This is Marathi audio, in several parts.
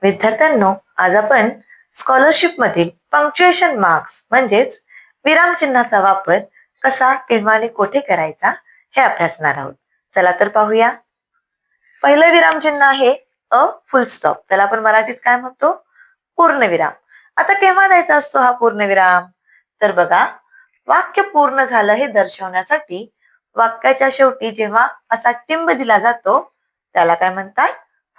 विद्यार्थ्यांनो, आज आपण स्कॉलरशिप मधील पंक्च्युएशन मार्क्स म्हणजेच विरामचिन्हाचा वापर कसा, केव्हा आणि कोठे करायचा हे अभ्यासणार आहोत. चला तर पाहूया. पहिलं विरामचिन्ह आहे अ फुल स्टॉप. त्याला आपण मराठीत काय म्हणतो? पूर्णविराम. आता केव्हा द्यायचा असतो हा पूर्णविराम? तर बघा, वाक्य पूर्ण झालं हे दर्शवण्यासाठी वाक्याच्या शेवटी जेव्हा असा टिंब दिला जातो त्याला काय म्हणतात?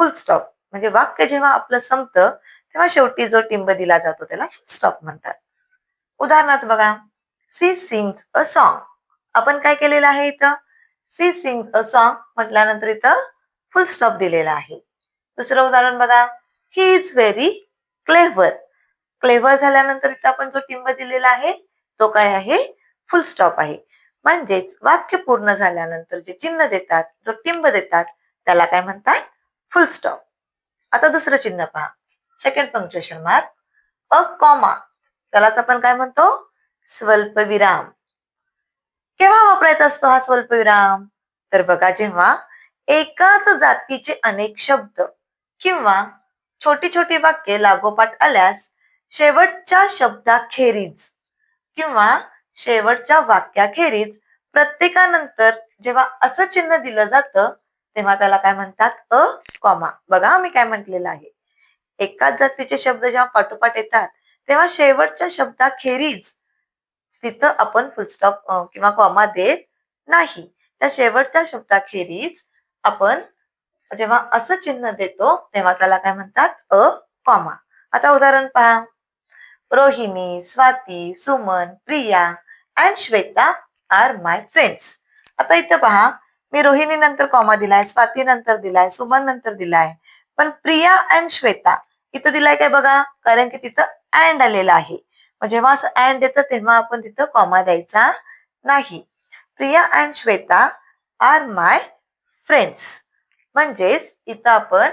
फुल स्टॉप. म्हणजे वाक्य जेव्हा आपलं संपतं तेव्हा शेवटी जो टिंब दिला जातो त्याला फुल स्टॉप म्हणतात. उदाहरणार्थ बघा, सी सिंग्स अ सॉन्ग. आपण काय केलेलं आहे इथं? सी सिंग्स अ सॉन्ग म्हटल्यानंतर इथं फुल स्टॉप दिलेला आहे. दुसरं उदाहरण बघा, he is very clever. Clever झाल्यानंतर इथं आपण जो टिंब दिलेला आहे तो काय आहे? फुल स्टॉप आहे. म्हणजेच वाक्य पूर्ण झाल्यानंतर जे चिन्ह देतात, जो टिंब देतात त्याला काय म्हणतात? फुल स्टॉप. आता दुसरं चिन्ह पहा, second punctuation mark a comma. त्यालाच आपण काय म्हणतो? स्वल्पविराम. केव्हा वापरायचा असतो हा स्वल्पविराम? तर बघा, जेव्हा एकाच जातीचे अनेक शब्द किंवा छोटी छोटी वाक्ये लागोपाठ आल्यास शेवटच्या शब्दाखेरीज किंवा शेवटच्या वाक्याखेरीज प्रत्येकानंतर जेव्हा असं चिन्ह दिलं जातं तेव्हा त्याला काय म्हणतात? A comma. बघा मी काय म्हटलेलं आहे, एकाच जातीचे शब्द जेव्हा पाठोपाठ येतात तेव्हा शेवटच्या शब्दाखेरीज तिथं आपण फुलस्टॉप किंवा कॉमा देत नाही. त्या शेवटच्या शब्दाखेरीज आपण जेव्हा असं चिन्ह देतो तेव्हा त्याला काय म्हणतात? A comma. आता उदाहरण पहा, Rohini, Swati, Suman, Priya and Shweta are my friends. आता इथं पहा, मी रोहिणी नंतर कॉमा दिलाय, स्वाती नंतर दिलाय, सुमन नंतर दिलाय, पण प्रिया अँड श्वेता इथं दिलाय काय बघा? कारण की तिथं अँड आलेला आहे. मग जेव्हा असं अँड येतं तेव्हा आपण तिथं कॉमा द्यायचा नाही. Priya and Shweta are my friends. म्हणजेच इथं आपण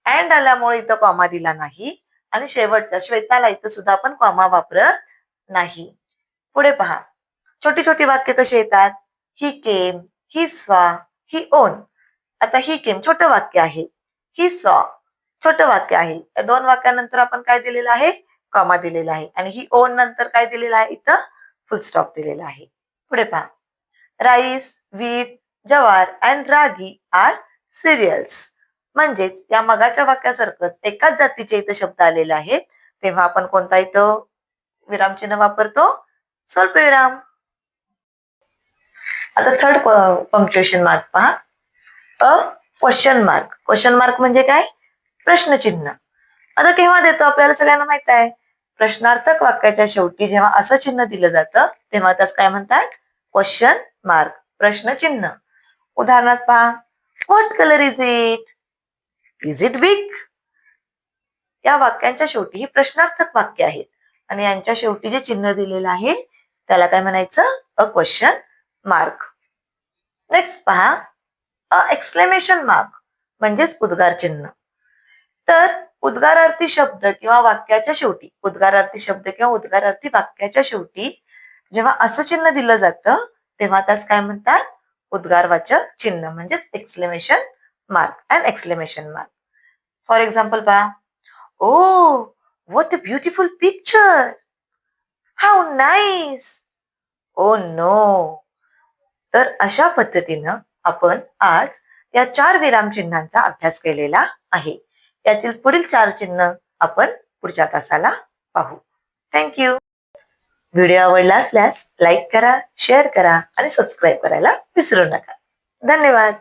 अँड आल्यामुळे इथं कॉमा दिला नाही आणि शेवटच्या श्वेताला इथं सुद्धा आपण कॉमा वापरत नाही. पुढे पहा, छोटी छोटी वाक्य कशी येतात? ही केम, ही सॉ, ही ओन. आता ही केम छोटं वाक्य आहे, ही सॉ छोटं वाक्य आहे. या दोन वाक्यानंतर आपण काय दिलेलं आहे? कॉमा दिलेला आहे. आणि ही ओन नंतर काय दिलेलं आहे? इथं फुल स्टॉप दिलेला आहे. पुढे पहा, राईस, व्हीट, जवार अँड रागी आर सिरियल्स. म्हणजेच या मगाच्या वाक्यासारखंच एकाच जातीचे इथं शब्द आलेले आहेत तेव्हा आपण कोणता इथं विरामचिन्ह वापरतो? स्वल्पविराम. आता थर्ड पंक्च्युएशन मार्क पहा, a question mark. Question mark म्हणजे काय? प्रश्नचिन्ह. आता केव्हा देतो आपल्याला सगळ्यांना माहित आहे, प्रश्नार्थक वाक्याच्या शेवटी जेव्हा असं चिन्ह दिलं जातं तेव्हा त्यास काय म्हणतात? क्वेश्चन मार्क, प्रश्नचिन्ह. उदाहरणार्थ पहा, what colour is it? Is it big? या वाक्यांच्या शेवटी ही प्रश्नार्थक वाक्य आहेत आणि यांच्या शेवटी जे चिन्ह दिलेलं आहे त्याला काय म्हणायचं? A question mark. नेक्स्ट पहा, अ एक्सक्लेमेशन मार्क म्हणजेच उद्गार चिन्ह. तर उद्गारार्थी शब्द किंवा वाक्याच्या शेवटी, उद्गारार्थी शब्द किंवा उद्गारार्थी वाक्याच्या शेवटी जेव्हा असं चिन्ह दिलं जातं तेव्हा त्यास काय म्हणतात? उद्गारवाचक चिन्ह म्हणजेच exclamation mark and exclamation mark. For example पहा, oh what a beautiful picture, how nice, oh no. तर अशा पद्धतीनं आपण आज या 4 विरामचिन्हांचा अभ्यास केलेला आहे. यातील पुढील 4 चिन्ह आपण पुढच्या तासाला पाहू. थँक्यू. व्हिडिओ आवडला असल्यास लाईक करा, शेअर करा आणि सबस्क्राईब करायला विसरू नका. धन्यवाद.